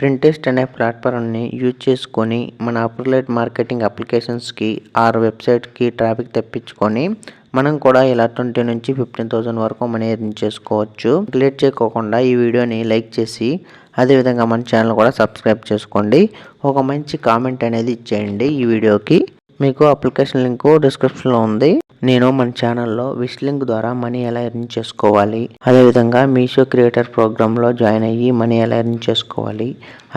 ప్రింటెస్ట్ అనే ప్లాట్ఫామ్ని యూజ్ చేసుకొని మన అఫిలియేట్ మార్కెటింగ్ అప్లికేషన్స్కి ఆర్ వెబ్సైట్కి ట్రాఫిక్ తెప్పించుకొని మనం కూడా ఇలా 20 నుంచి 15,000 వరకు మనీ ఎర్న్ చేసుకోవచ్చు. లేట్ చేయకోకుండా ఈ వీడియోని లైక్ చేసి అదేవిధంగా మన ఛానల్ కూడా సబ్స్క్రైబ్ చేసుకోండి. ఒక మంచి కామెంట్ అనేది ఇచ్చేయండి. ఈ వీడియోకి మీకు అప్లికేషన్ లింక్ డిస్క్రిప్షన్లో ఉంది. నేను మన ఛానల్లో విష్ లింక్ ద్వారా మనీ ఎలా ఎర్న్ చేసుకోవాలి, అదేవిధంగా మీషో క్రియేటర్ ప్రోగ్రాంలో జాయిన్ అయ్యి మనీ ఎలా ఎర్న్ చేసుకోవాలి,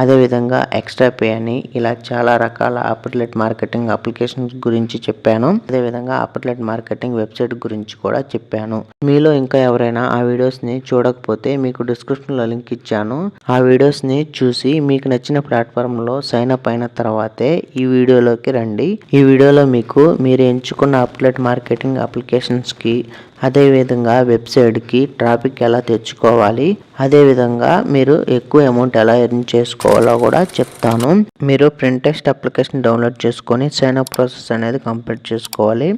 అదేవిధంగా ఎక్స్ట్రా పే అని ఇలా చాలా రకాల అఫిలియేట్ మార్కెటింగ్ అప్లికేషన్స్ గురించి చెప్పాను. అదేవిధంగా అఫిలియేట్ మార్కెటింగ్ వెబ్సైట్ గురించి కూడా చెప్పాను. మీలో ఇంకా ఎవరైనా ఆ వీడియోస్ని చూడకపోతే మీకు డిస్క్రిప్షన్లో లింక్ ఇచ్చాను. ఆ వీడియోస్ని చూసి మీకు నచ్చిన ప్లాట్ఫామ్లో సైన్ అప్ అయిన తర్వాతే ఈ వీడియోలోకి రండి. ఈ వీడియోలో మీకు మీరు ఎంచుకున్న అఫిలియేట్ మార్కెటింగ్ అప్లికేషన్స్కి అదేవిధంగా వెబ్సైట్కి ట్రాఫిక్ ఎలా తెచ్చుకోవాలి, అదేవిధంగా మీరు ఎక్కువ అమౌంట్ ఎలా ఎర్న్ చేసుకోవాలో కూడా చెప్తాను. మీరు ప్రింటెస్ట్ అప్లికేషన్ డౌన్లోడ్ చేసుకొని సైన్ అప్ ప్రాసెస్ అనేది కంప్లీట్ చేసుకోవాలి.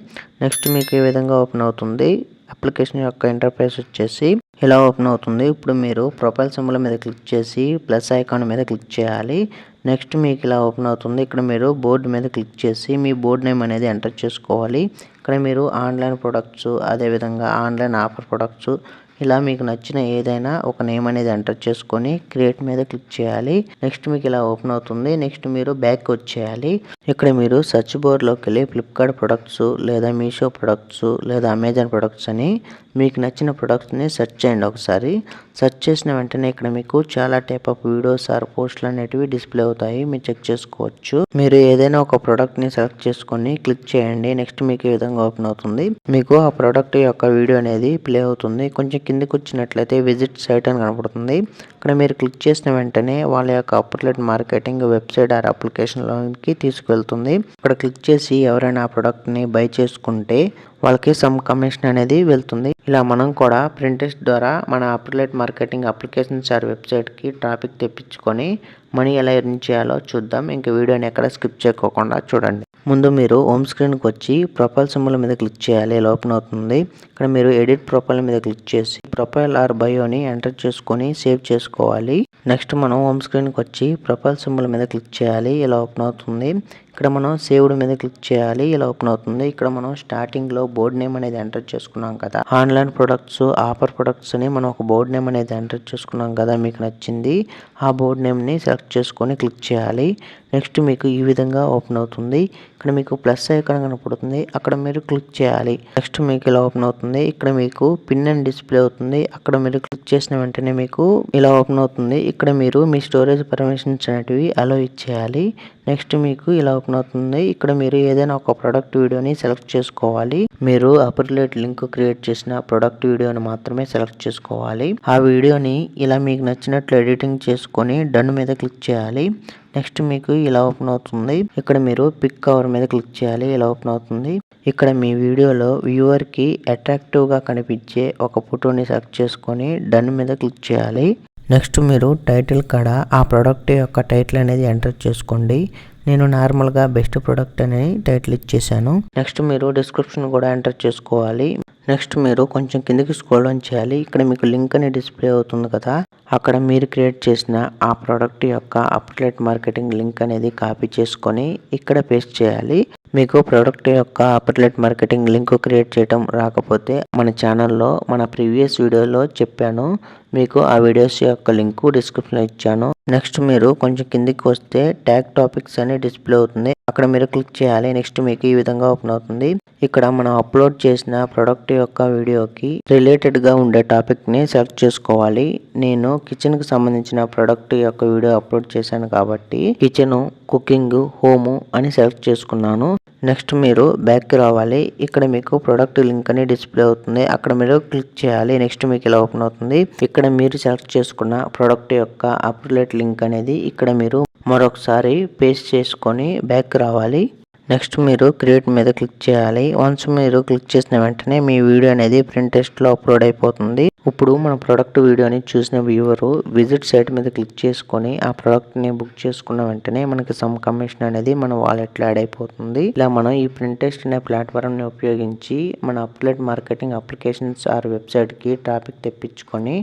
నెక్స్ట్ మీకు ఈ విధంగా ఓపెన్ అవుతుంది. అప్లికేషన్ యొక్క ఇంటర్ఫేస్ వచ్చేసి ఇలా ఓపెన్ అవుతుంది. ఇప్పుడు మీరు ప్రొఫైల్ సింబల్ మీద క్లిక్ చేసి ప్లస్ ఐకాన్ మీద క్లిక్ చేయాలి. నెక్స్ట్ మీకు ఇలా ఓపెన్ అవుతుంది. ఇక్కడ మీరు బోర్డు మీద క్లిక్ చేసి మీ బోర్డు నేమ్ అనేది ఎంటర్ చేసుకోవాలి. ఇక్కడ మీరు ఆన్లైన్ ప్రొడక్ట్స్, అదేవిధంగా ఆన్లైన్ ఆఫర్ ప్రొడక్ట్స్ ఇలా మీకు నచ్చిన ఏదైనా ఒక నేమ్ అనేది ఎంటర్ చేసుకొని క్రియేట్ మీద క్లిక్ చేయాలి. నెక్స్ట్ మీకు ఇలా ఓపెన్ అవుతుంది. నెక్స్ట్ మీరు బ్యాక్ వచ్చేయాలి. ఇక్కడ మీరు సెర్చ్ బోర్డులోకి వెళ్ళి ఫ్లిప్కార్ట్ ప్రొడక్ట్స్ లేదా మీషో ప్రొడక్ట్స్ లేదా అమెజాన్ ప్రొడక్ట్స్ అని మీకు నచ్చిన ప్రొడక్ట్స్ని సెర్చ్ చేయండి. ఒకసారి సెర్చ్ చేసిన వెంటనే ఇక్కడ మీకు చాలా టైప్ ఆఫ్ వీడియోస్ ఆర్ పోస్టులు అనేటివి డిస్ప్లే అవుతాయి. మీరు చెక్ చేసుకోవచ్చు. మీరు ఏదైనా ఒక ప్రోడక్ట్ని సెలెక్ట్ చేసుకొని క్లిక్ చేయండి. నెక్స్ట్ మీకు ఈ విధంగా ఓపెన్ అవుతుంది. మీకు ఆ ప్రోడక్ట్ యొక్క వీడియో అనేది ప్లే అవుతుంది. కొంచెం కిందకి వచ్చినట్లయితే విజిట్ సైట్ అని కనపడుతుంది. ఇక్కడ మీరు క్లిక్ చేసిన వెంటనే వాళ్ళ యొక్క అఫిలియేట్ మార్కెటింగ్ వెబ్సైట్ ఆర్ అప్లికేషన్లోకి తీసుకువెళ్తుంది. ఇక్కడ క్లిక్ చేసి ఎవరైనా ఆ ప్రోడక్ట్ని బై చేసుకుంటే వాళ్ళకి సమ్ కమిషన్ అనేది వెళ్తుంది. ఇలా మనం కూడా ప్రింటెస్ట్ ద్వారా మన అఫిలియేట్ మార్కెటింగ్ అప్లికేషన్స్ ఆర్ వెబ్సైట్కి ట్రాఫిక్ తెప్పించుకొని మనీ ఎలా ఎర్న్ చేయాలో చూద్దాం. ఇంకా వీడియోని ఎక్కడ స్కిప్ చేయకోకుండా చూడండి. ముందు మీరు హోమ్ స్క్రీన్కి వచ్చి ప్రొఫైల్ సింబల్ మీద క్లిక్ చేయాలి. ఇలా ఓపెన్ అవుతుంది. ఇక్కడ మీరు ఎడిట్ ప్రొఫైల్ మీద క్లిక్ చేసి ప్రొఫైల్ ఆర్ బయోని ఎంటర్ చేసుకొని సేవ్ చేసుకోవాలి. నెక్స్ట్ మనం హోమ్ స్క్రీన్కి వచ్చి ప్రొఫైల్ సింబల్ మీద క్లిక్ చేయాలి. ఇలా ఓపెన్ అవుతుంది. ఇక్కడ మనం సేవ్డ్ మీద క్లిక్ చేయాలి. ఇలా ఓపెన్ అవుతుంది. ఇక్కడ మనం స్టార్టింగ్లో బోర్డ్ నేమ్ అనేది ఎంటర్ చేసుకున్నాం కదా, ఆన్లైన్ ప్రొడక్ట్స్ ఆఫర్ ప్రొడక్ట్స్ అని మనం ఒక బోర్డ్ నేమ్ అనేది ఎంటర్ చేసుకున్నాం కదా, మీకు నచ్చింది ఆ బోర్డ్ నేమ్ని సెలెక్ట్ చేసుకొని క్లిక్ చేయాలి. నెక్స్ట్ మీకు ఈ విధంగా ఓపెన్ అవుతుంది. ఇక్కడ మీకు ప్లస్ ఐకాన్ కనపడుతుంది. అక్కడ మీరు క్లిక్ చేయాలి. నెక్స్ట్ మీకు ఇలా ఓపెన్ అవుతుంది. ఇక్కడ మీకు పిన్ అండ్ డిస్ప్లే అవుతుంది. అక్కడ మీరు క్లిక్ చేసిన వెంటనే మీకు ఇలా ఓపెన్ అవుతుంది. ఇక్కడ మీరు మీ స్టోరేజ్ పర్మిషన్స్ అనేటివి అలో ఇచ్చేయాలి. నెక్స్ట్ మీకు ఇలా ఓపెన్ అవుతుంది. ఇక్కడ మీరు ఏదైనా ఒక ప్రొడక్ట్ వీడియోని సెలెక్ట్ చేసుకోవాలి. మీరు అఫిలియేట్ లింక్ క్రియేట్ చేసిన ప్రొడక్ట్ వీడియోని మాత్రమే సెలెక్ట్ చేసుకోవాలి. ఆ వీడియోని ఇలా మీకు నచ్చినట్లు ఎడిటింగ్ చేసుకొని డన్ మీద క్లిక్ చేయాలి. నెక్స్ట్ మీకు ఇలా ఓపెన్ అవుతుంది. ఇక్కడ మీరు పిక్ కవర్ మీద క్లిక్ చేయాలి. ఇలా ఓపెన్ అవుతుంది. ఇక్కడ మీ వీడియోలో వ్యూవర్కి అట్రాక్టివ్గా కనిపించే ఒక ఫోటోని సెలెక్ట్ చేసుకొని డన్ మీద క్లిక్ చేయాలి. నెక్స్ట్ మీరు టైటిల్ కాడ ఆ ప్రోడక్ట్ యొక్క టైటిల్ అనేది ఎంటర్ చేసుకోండి. నేను నార్మల్గా బెస్ట్ ప్రోడక్ట్ అని టైటిల్ ఇచ్చేసాను. నెక్స్ట్ మీరు డిస్క్రిప్షన్ కూడా ఎంటర్ చేసుకోవాలి. నెక్స్ట్ మీరు కొంచెం కిందకి స్క్రోల్ డౌన్ చేయాలి. ఇక్కడ మీకు లింక్ అని డిస్ప్లే అవుతుంది కదా, అక్కడ మీరు క్రియేట్ చేసిన ఆ ప్రోడక్ట్ యొక్క అఫిలియేట్ మార్కెటింగ్ లింక్ అనేది కాపీ చేసుకొని ఇక్కడ పేస్ట్ చేయాలి. మీకు ప్రోడక్ట్ యొక్క అఫిలియేట్ మార్కెటింగ్ లింక్ క్రియేట్ చేయడం రాకపోతే మన ఛానల్లో మన ప్రీవియస్ వీడియోలో చెప్పాను. మీకు ఆ వీడియోస్ యొక్క లింక్ డిస్క్రిప్షన్లో ఇచ్చాను. నెక్స్ట్ మీరు కొంచెం కిందికి వస్తే ట్యాగ్ టాపిక్స్ అని డిస్ప్లే అవుతుంది. అక్కడ మీరు క్లిక్ చేయాలి. నెక్స్ట్ మీకు ఈ విధంగా ఓపెన్ అవుతుంది. ఇక్కడ మనం అప్లోడ్ చేసిన ప్రోడక్ట్ యొక్క వీడియోకి రిలేటెడ్గా ఉండే టాపిక్ని సెలెక్ట్ చేసుకోవాలి. నేను కిచెన్కి సంబంధించిన ప్రోడక్ట్ యొక్క వీడియో అప్లోడ్ చేశాను కాబట్టి కిచెన్, కుకింగ్, హోము అని సెలెక్ట్ చేసుకున్నాను. నెక్స్ట్ మీరు బ్యాక్కి రావాలి. ఇక్కడ మీకు ప్రొడక్ట్ లింక్ అని డిస్ప్లే అవుతుంది. అక్కడ మీరు క్లిక్ చేయాలి. నెక్స్ట్ మీకు ఇలా ఓపెన్ అవుతుంది. ఇక్కడ మీరు సెలెక్ట్ చేసుకున్న ప్రొడక్ట్ యొక్క అఫిలియేట్ లింక్ అనేది ఇక్కడ మీరు మరొకసారి పేస్ట్ చేసుకొని బ్యాక్ రావాలి. నెక్స్ట్ మీరు క్రియేట్ మీద క్లిక్ చేయాలి. వన్స్ మీరు క్లిక్ చేసిన వెంటనే మీ వీడియో అనేది ప్రింటెస్ట్లో అప్లోడ్ అయిపోతుంది. ఇప్పుడు మన ప్రోడక్ట్ వీడియోని చూసిన వ్యూవరు విజిట్ సైట్ మీద క్లిక్ చేసుకొని ఆ ప్రోడక్ట్ని బుక్ చేసుకున్న వెంటనే మనకి సమ్ కమిషన్ అనేది మన వాలెట్లో యాడ్ అయిపోతుంది. ఇలా మనం ఈ ప్రింటెస్ట్ అనే ప్లాట్ఫామ్ని ఉపయోగించి మన అఫిలియేట్ మార్కెటింగ్ అప్లికేషన్స్ ఆర్ వెబ్సైట్కి ట్రాఫిక్ తెప్పించుకొని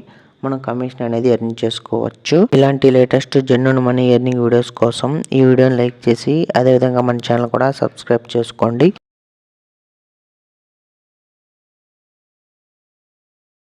మనం కమిషన్ అనేది ఎర్న్ చేసుకోవచ్చు. ఇలాంటి latest genuine money earning videos కోసం ఈ వీడియోని లైక్ చేసి అదేవిధంగా మన ఛానల్ కూడా సబ్స్క్రైబ్ చేసుకోండి.